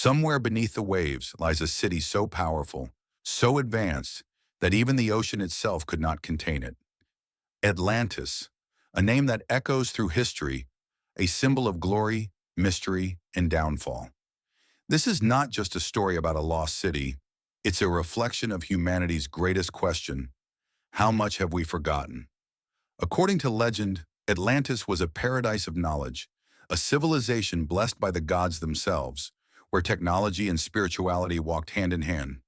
Somewhere beneath the waves lies a city so powerful, so advanced, that even the ocean itself could not contain it. Atlantis, a name that echoes through history, a symbol of glory, mystery, and downfall. This is not just a story about a lost city, it's a reflection of humanity's greatest question: how much have we forgotten? According to legend, Atlantis was a paradise of knowledge, a civilization blessed by the gods themselves, where technology and spirituality walked hand in hand.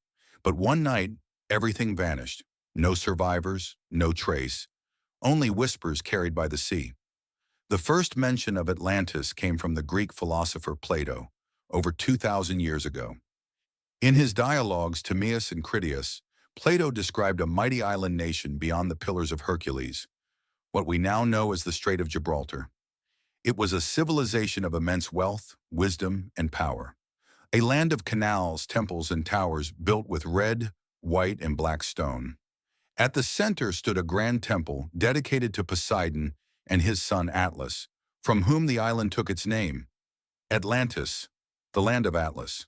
But one night, everything vanished. No survivors, no trace, only whispers carried by the sea. The first mention of Atlantis came from the Greek philosopher Plato, over 2,000 years ago. In his dialogues Timaeus and Critias, Plato described a mighty island nation beyond the Pillars of Hercules, what we now know as the Strait of Gibraltar. It was a civilization of immense wealth, wisdom, and power. A land of canals, temples, and towers built with red, white, and black stone. At the center stood a grand temple dedicated to Poseidon and his son Atlas, from whom the island took its name, Atlantis, the land of Atlas.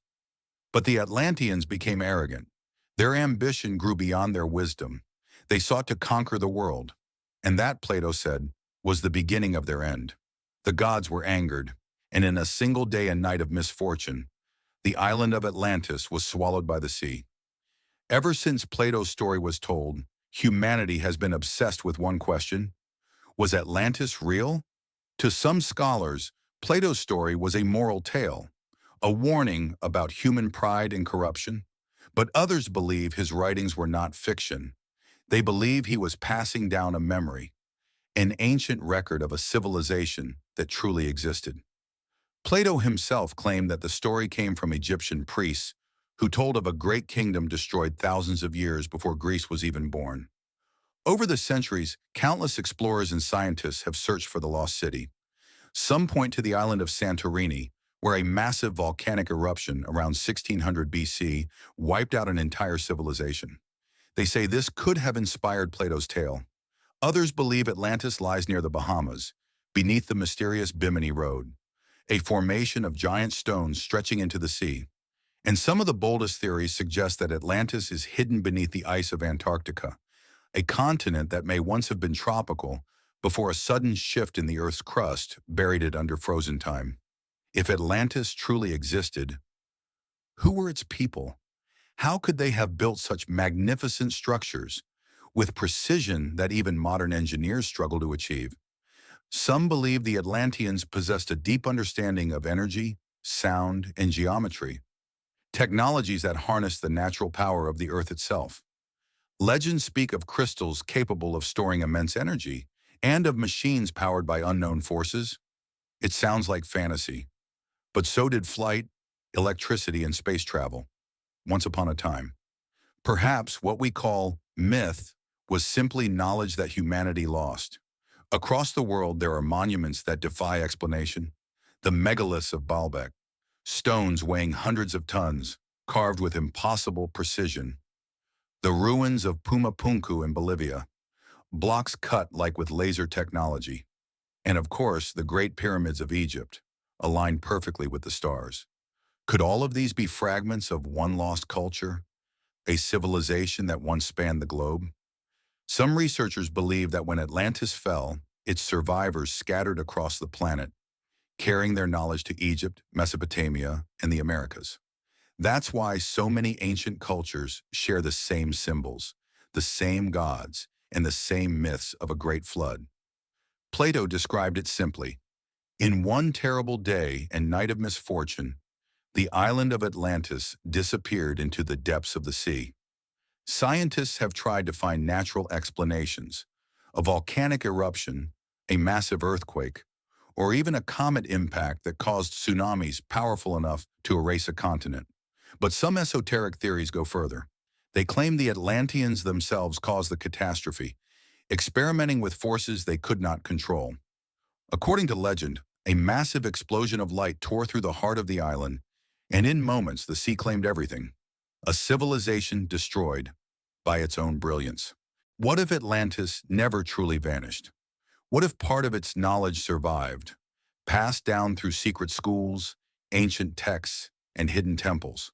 But the Atlanteans became arrogant. Their ambition grew beyond their wisdom. They sought to conquer the world, and that, Plato said, was the beginning of their end. The gods were angered, and in a single day and night of misfortune, the island of Atlantis was swallowed by the sea. Ever since Plato's story was told, humanity has been obsessed with one question: was Atlantis real? To some scholars, Plato's story was a moral tale, a warning about human pride and corruption. But others believe his writings were not fiction. They believe he was passing down a memory, an ancient record of a civilization that truly existed. Plato himself claimed that the story came from Egyptian priests who told of a great kingdom destroyed thousands of years before Greece was even born. Over the centuries, countless explorers and scientists have searched for the lost city. Some point to the island of Santorini, where a massive volcanic eruption around 1600 BC wiped out an entire civilization. They say this could have inspired Plato's tale. Others believe Atlantis lies near the Bahamas, beneath the mysterious Bimini Road, a formation of giant stones stretching into the sea. And some of the boldest theories suggest that Atlantis is hidden beneath the ice of Antarctica, a continent that may once have been tropical before a sudden shift in the Earth's crust buried it under frozen time. If Atlantis truly existed, who were its people? How could they have built such magnificent structures with precision that even modern engineers struggle to achieve? Some believe the Atlanteans possessed a deep understanding of energy, sound, and geometry, technologies that harnessed the natural power of the Earth itself. Legends speak of crystals capable of storing immense energy and of machines powered by unknown forces. It sounds like fantasy, but so did flight, electricity, and space travel, once upon a time. Perhaps what we call myth was simply knowledge that humanity lost. Across the world, there are monuments that defy explanation. The megaliths of Baalbek, stones weighing hundreds of tons, carved with impossible precision. The ruins of Pumapunku in Bolivia, blocks cut like with laser technology. And of course, the Great Pyramids of Egypt, aligned perfectly with the stars. Could all of these be fragments of one lost culture, a civilization that once spanned the globe? Some researchers believe that when Atlantis fell, its survivors scattered across the planet, carrying their knowledge to Egypt, Mesopotamia, and the Americas. That's why so many ancient cultures share the same symbols, the same gods, and the same myths of a great flood. Plato described it simply: in one terrible day and night of misfortune, the island of Atlantis disappeared into the depths of the sea. Scientists have tried to find natural explanations: a volcanic eruption, a massive earthquake, or even a comet impact that caused tsunamis powerful enough to erase a continent. But some esoteric theories go further. They claim the Atlanteans themselves caused the catastrophe, experimenting with forces they could not control. According to legend, a massive explosion of light tore through the heart of the island, and in moments the sea claimed everything. A civilization destroyed by its own brilliance. What if Atlantis never truly vanished? What if part of its knowledge survived, passed down through secret schools, ancient texts, and hidden temples.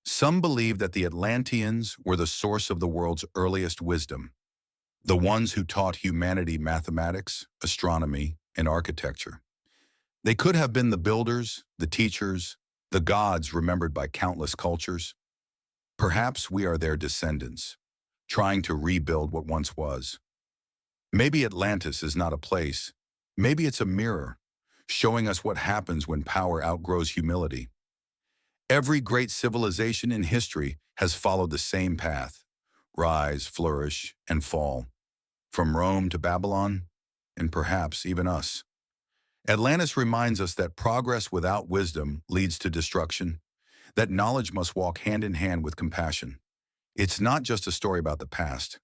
Some believe that the Atlanteans were the source of the world's earliest wisdom, the ones who taught humanity mathematics, astronomy, and architecture. They could have been the builders, the teachers, the gods remembered by countless cultures. Perhaps we are their descendants, trying to rebuild what once was. Maybe Atlantis is not a place. Maybe it's a mirror, showing us what happens when power outgrows humility. Every great civilization in history has followed the same path: rise, flourish, and fall. From Rome to Babylon, and perhaps even us. Atlantis reminds us that progress without wisdom leads to destruction, that knowledge must walk hand in hand with compassion. It's not just a story about the past,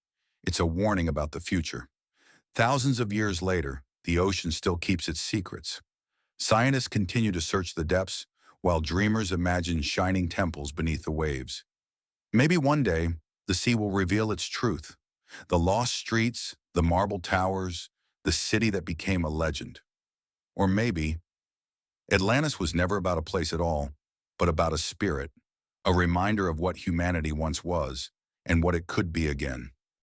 it's a warning about the future. Thousands of years later, the ocean still keeps its secrets. Scientists continue to search the depths, while dreamers imagine shining temples beneath the waves. Maybe one day, the sea will reveal its truth. The lost streets, the marble towers, the city that became a legend. Or maybe, Atlantis was never about a place at all, but about a spirit, a reminder of what humanity once was and what it could be again.